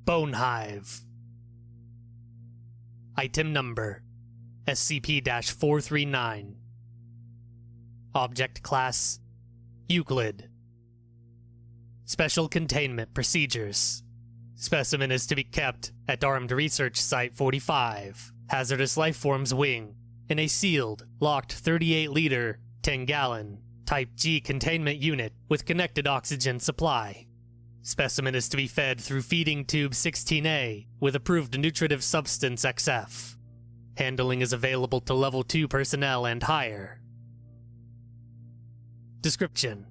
Bone Hive. Item Number SCP-439. Object Class Euclid. Special Containment Procedures. Specimen is to be kept at Armed Research Site 45, Hazardous Lifeforms Wing, in a sealed, locked 38-liter, 10-gallon, Type G containment unit with connected oxygen supply. Specimen is to be fed through Feeding Tube 16A with approved nutritive substance XF. Handling is available to Level 2 personnel and higher. Description: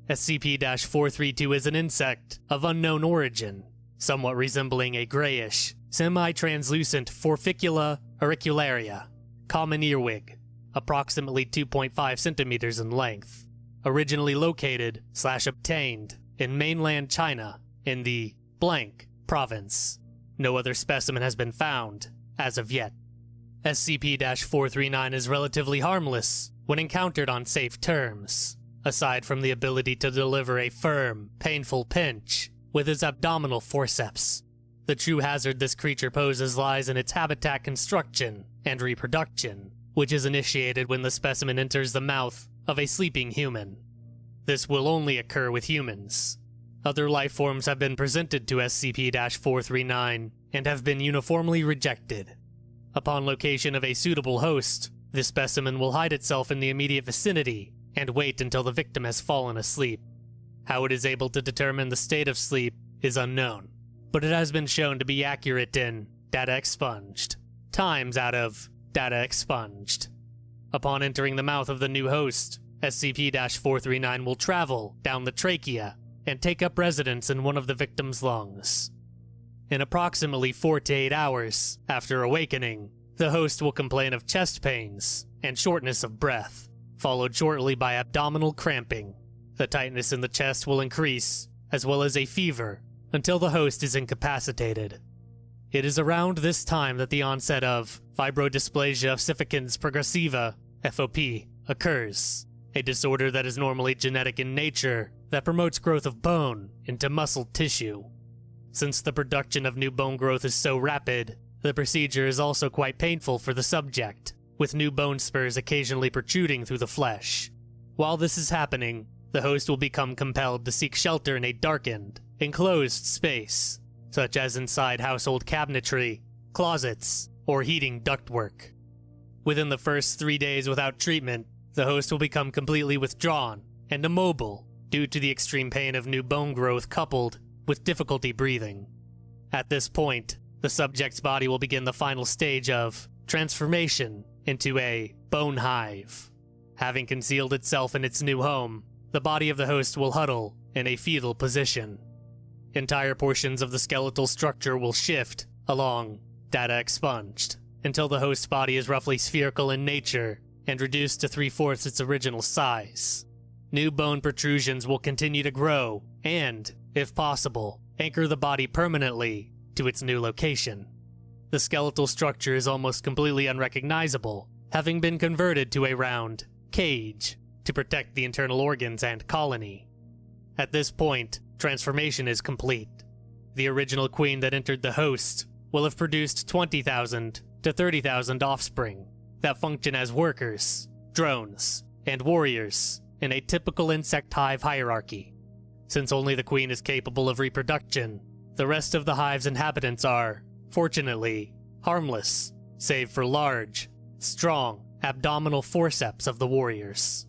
SCP-432 is an insect of unknown origin, somewhat resembling a grayish, semi-translucent Forficula auricularia, common earwig, approximately 2.5 centimeters in length, originally located/obtained in mainland China in the blank province. No other specimen has been found as of yet. SCP-439 is relatively harmless when encountered on safe terms, aside from the ability to deliver a firm, painful pinch with his abdominal forceps. The true hazard this creature poses lies in its habitat construction and reproduction, which is initiated when the specimen enters the mouth of a sleeping human. This will only occur with humans. Other lifeforms have been presented to SCP-439 and have been uniformly rejected. Upon location of a suitable host, the specimen will hide itself in the immediate vicinity and wait until the victim has fallen asleep. How it is able to determine the state of sleep is unknown, but it has been shown to be accurate in data expunged, times out of data expunged. Upon entering the mouth of the new host, SCP-439 will travel down the trachea and take up residence in one of the victim's lungs. In approximately 4 to 8 hours after awakening, the host will complain of chest pains and shortness of breath, followed shortly by abdominal cramping. The tightness in the chest will increase, as well as a fever, until the host is incapacitated. It is around this time that the onset of fibrodysplasia ossificans progressiva, FOP, occurs, a disorder that is normally genetic in nature that promotes growth of bone into muscle tissue. Since the production of new bone growth is so rapid, the procedure is also quite painful for the subject, with new bone spurs occasionally protruding through the flesh. While this is happening, the host will become compelled to seek shelter in a darkened, enclosed space, such as inside household cabinetry, closets, or heating ductwork. Within the first 3 days without treatment, the host will become completely withdrawn and immobile due to the extreme pain of new bone growth coupled with difficulty breathing. At this point, the subject's body will begin the final stage of transformation into a bone hive. Having concealed itself in its new home, the body of the host will huddle in a fetal position. Entire portions of the skeletal structure will shift along data expunged until the host's body is roughly spherical in nature and reduced to 3/4 its original size. New bone protrusions will continue to grow and, if possible, anchor the body permanently to its new location. The skeletal structure is almost completely unrecognizable, having been converted to a round cage to protect the internal organs and colony. At this point, transformation is complete. The original queen that entered the host will have produced 20,000 to 30,000 offspring that function as workers, drones, and warriors in a typical insect hive hierarchy. Since only the queen is capable of reproduction, the rest of the hive's inhabitants are, fortunately, harmless, save for large, strong, abdominal forceps of the warriors.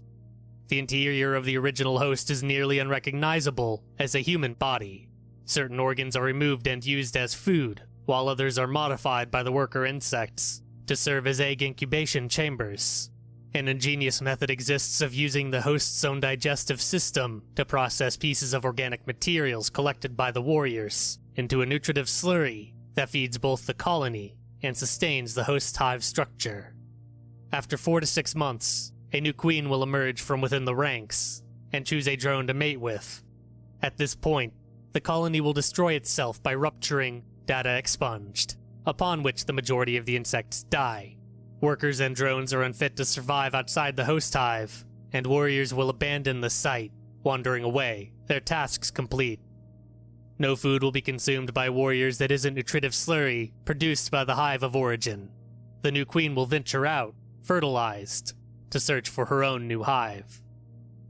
The interior of the original host is nearly unrecognizable as a human body. Certain organs are removed and used as food, while others are modified by the worker insects to serve as egg incubation chambers. An ingenious method exists of using the host's own digestive system to process pieces of organic materials collected by the warriors into a nutritive slurry that feeds both the colony and sustains the host hive structure. After 4 to 6 months, a new queen will emerge from within the ranks and choose a drone to mate with. At this point, the colony will destroy itself by rupturing data expunged, upon which the majority of the insects die. Workers and drones are unfit to survive outside the host hive, and warriors will abandon the site, wandering away, their tasks complete. No food will be consumed by warriors that isn't nutritive slurry produced by the Hive of origin. The new queen will venture out, fertilized, to search for her own new hive.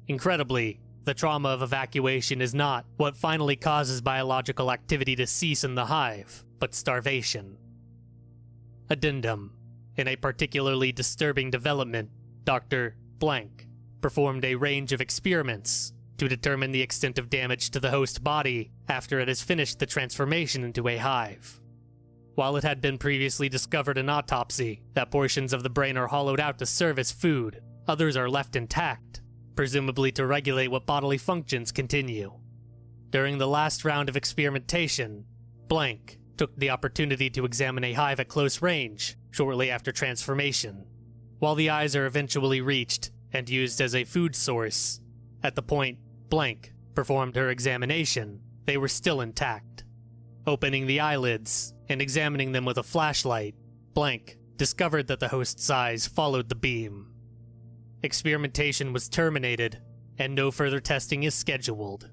Incredibly, the trauma of evacuation is not what finally causes biological activity to cease in the hive, but starvation. Addendum. In a particularly disturbing development, Dr. Blank performed a range of experiments to determine the extent of damage to the host body after it has finished the transformation into a hive. While it had been previously discovered in autopsy that portions of the brain are hollowed out to serve as food, others are left intact, presumably to regulate what bodily functions continue. During the last round of experimentation, Blank took the opportunity to examine a hive at close range shortly after transformation. While the eyes are eventually reached and used as a food source, at the point Blank performed her examination, they were still intact. Opening the eyelids and examining them with a flashlight, Blank discovered that the host's eyes followed the beam. Experimentation was terminated, and no further testing is scheduled.